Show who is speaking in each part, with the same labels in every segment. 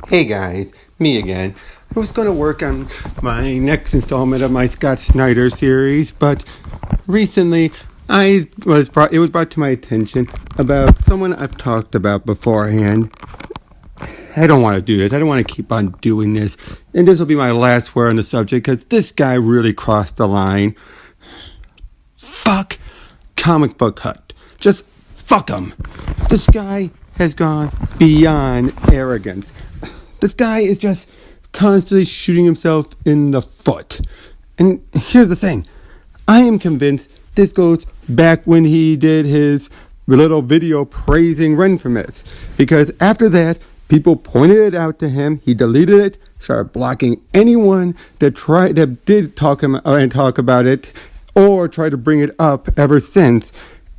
Speaker 1: Hey guys, me again. I was going to work on my next installment of my Scott Snyder series, but recently it was brought to my attention about someone I've talked about beforehand. I don't want to do this. I don't want to keep on doing this. And this will be my last word on the subject because this guy really crossed the line. Fuck Comic Book Hut. Just fuck him. This guy has gone beyond arrogance. This guy is just constantly shooting himself in the foot. And here's the thing. I am convinced this goes back when he did his little video praising Renfamous. Because after that, people pointed it out to him. He deleted it, started blocking anyone that did talk about it or try to bring it up ever since.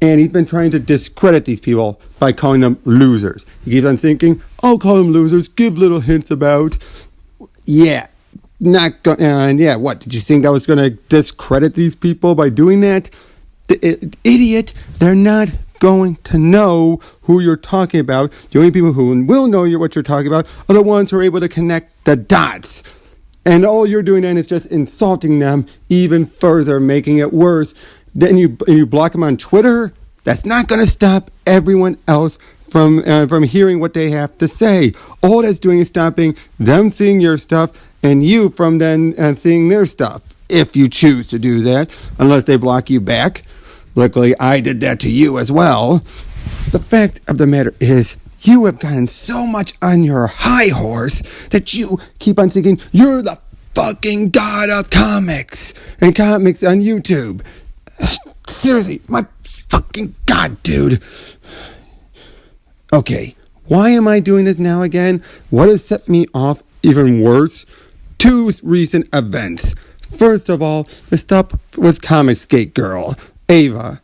Speaker 1: And he's been trying to discredit these people by calling them losers. He keeps on thinking, I'll call them losers, give little hints about, what? Did you think I was going to discredit these people by doing that? Idiot, they're not going to know who you're talking about. The only people who will know what you're talking about are the ones who are able to connect the dots. And all you're doing then is just insulting them even further, making it worse. Then you block them on Twitter. That's not going to stop everyone else from hearing what they have to say. All that's doing is stopping them seeing your stuff and you from then seeing their stuff. If you choose to do that, unless they block you back. Luckily, I did that to you as well. The fact of the matter is, you have gotten so much on your high horse that you keep on thinking you're the fucking god of comics and comics on YouTube. Seriously, my fucking god, dude. Okay, why am I doing this now again? What has set me off even worse? Two recent events. First of all, the stuff was Comicsgate girl, Ava.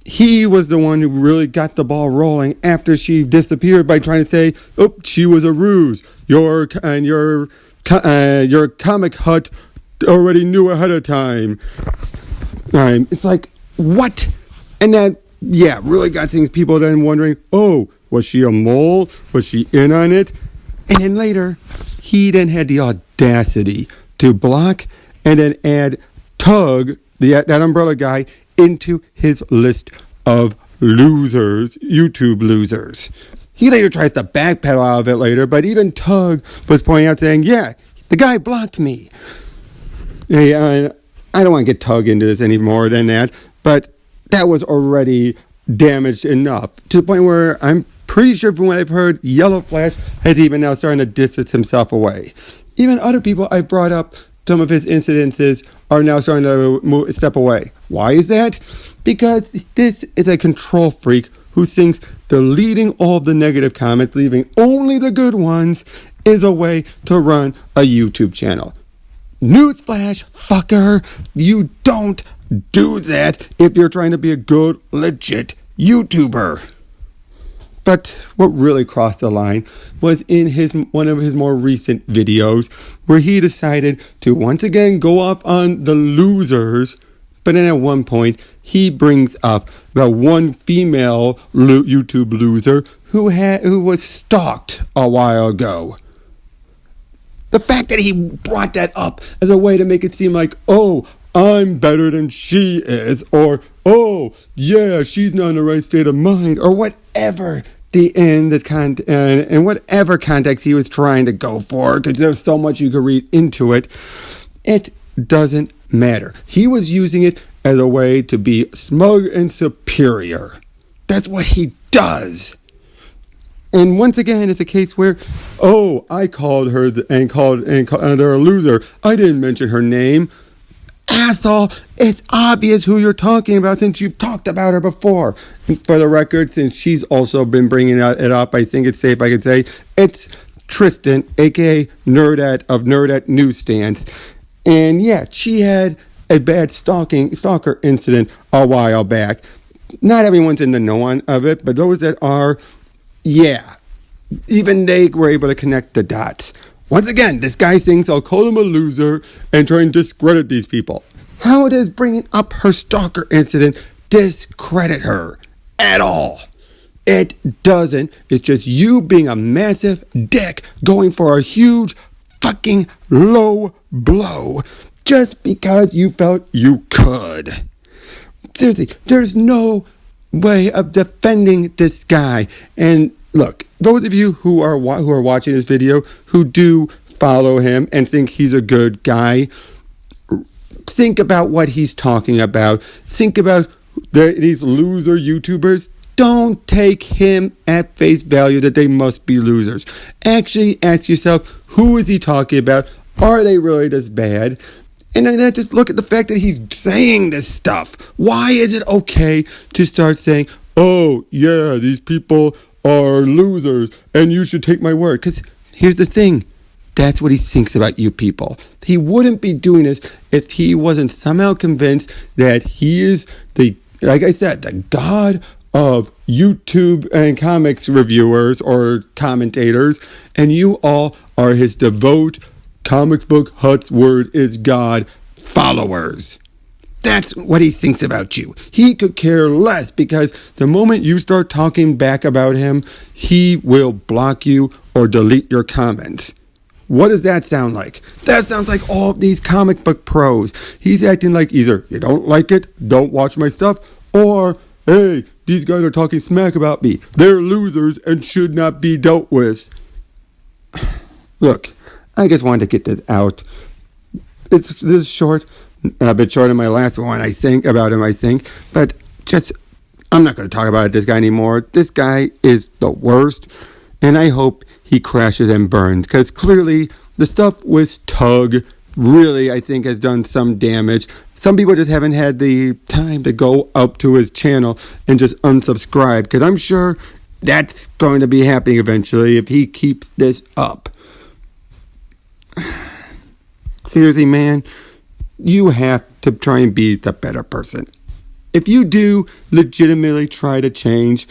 Speaker 1: He was the one who really got the ball rolling after she disappeared by trying to say, oh, she was a ruse. Your Comic Hut already knew ahead of time. It's like, what? And that, really got people then wondering, oh, was she a mole? Was she in on it? And then later, he then had the audacity to block and then add Tug, that umbrella guy, into his list of losers, YouTube losers. He later tries to backpedal out of it later, but even Tug was pointing out saying, the guy blocked me. I don't want to get Tug into this any more than that, but that was already damaged enough to the point where I'm pretty sure from what I've heard, Yellow Flash has even now starting to distance himself away. Even other people I've brought up some of his incidences are now starting to step away. Why is that? Because this is a control freak who thinks deleting all of the negative comments, leaving only the good ones, is a way to run a YouTube channel. Newsflash, fucker, you don't do that if you're trying to be a good, legit YouTuber. But what really crossed the line was in one of his more recent videos where he decided to once again go off on the losers. But then at one point, he brings up the one female YouTube loser who was stalked a while ago. The fact that he brought that up as a way to make it seem like, oh, I'm better than she is, or, oh, yeah, she's not in the right state of mind, or whatever and whatever context he was trying to go for, because there's so much you could read into it, it doesn't matter. He was using it as a way to be smug and superior. That's what he does. And once again, it's a case where, oh, I called her and called her a loser. I didn't mention her name. Asshole, it's obvious who you're talking about since you've talked about her before. And for the record, since she's also been bringing it up, I think it's safe I could say, it's Tristan, a.k.a. Nerdette of Nerdette Newsstands. And she had a bad stalker incident a while back. Not everyone's in the know of it, but those that are, even they were able to connect the dots. Once again, this guy thinks I'll call him a loser and try and discredit these people. How does bringing up her stalker incident discredit her at all? It doesn't. It's just you being a massive dick going for a huge fucking low blow just because you felt you could. Seriously, there's no way of defending this guy. And look, those of you who are watching this video who do follow him and think he's a good guy, think about what he's talking about. Think about these loser YouTubers. Don't take him at face value that they must be losers. Actually ask yourself, who is he talking about? Are they really this bad? And then just look at the fact that he's saying this stuff. Why is it okay to start saying, oh, yeah, these people are losers and you should take my word? Because here's the thing. That's what he thinks about you people. He wouldn't be doing this if he wasn't somehow convinced that he is like I said, the god of YouTube and comics reviewers or commentators, and you all are his devout comic book Hut's word is God followers. That's what he thinks about you. He could care less because the moment you start talking back about him, he will block you or delete your comments. What does that sound like? That sounds like all these comic book pros. He's acting like either you don't like it, don't watch my stuff, or hey, these guys are talking smack about me. They're losers and should not be dealt with. Look, I just wanted to get this out. It's this short, a bit short of my last one, I think, but just, I'm not going to talk about this guy anymore. This guy is the worst, and I hope he crashes and burns, because clearly the stuff with Tug really, I think, has done some damage. Some people just haven't had the time to go up to his channel and just unsubscribe, because I'm sure that's going to be happening eventually if he keeps this up. Seriously, man, you have to try and be the better person. If you do legitimately try to change,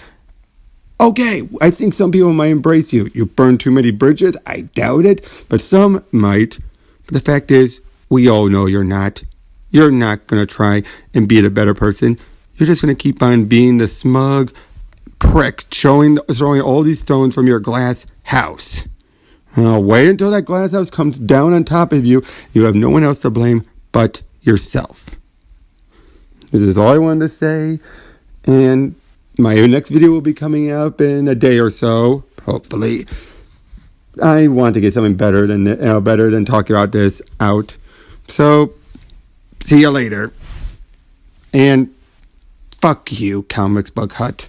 Speaker 1: okay, I think some people might embrace you. You've burned too many bridges. I doubt it, but some might. But the fact is, we all know you're not. You're not going to try and be the better person. You're just going to keep on being the smug prick throwing all these stones from your glass house. Wait until that glass house comes down on top of you. You have no one else to blame but yourself. This is all I wanted to say. And my next video will be coming up in a day or so, hopefully. I want to get something better than talking about this out. So, see you later. And fuck you, Comics Book Hut.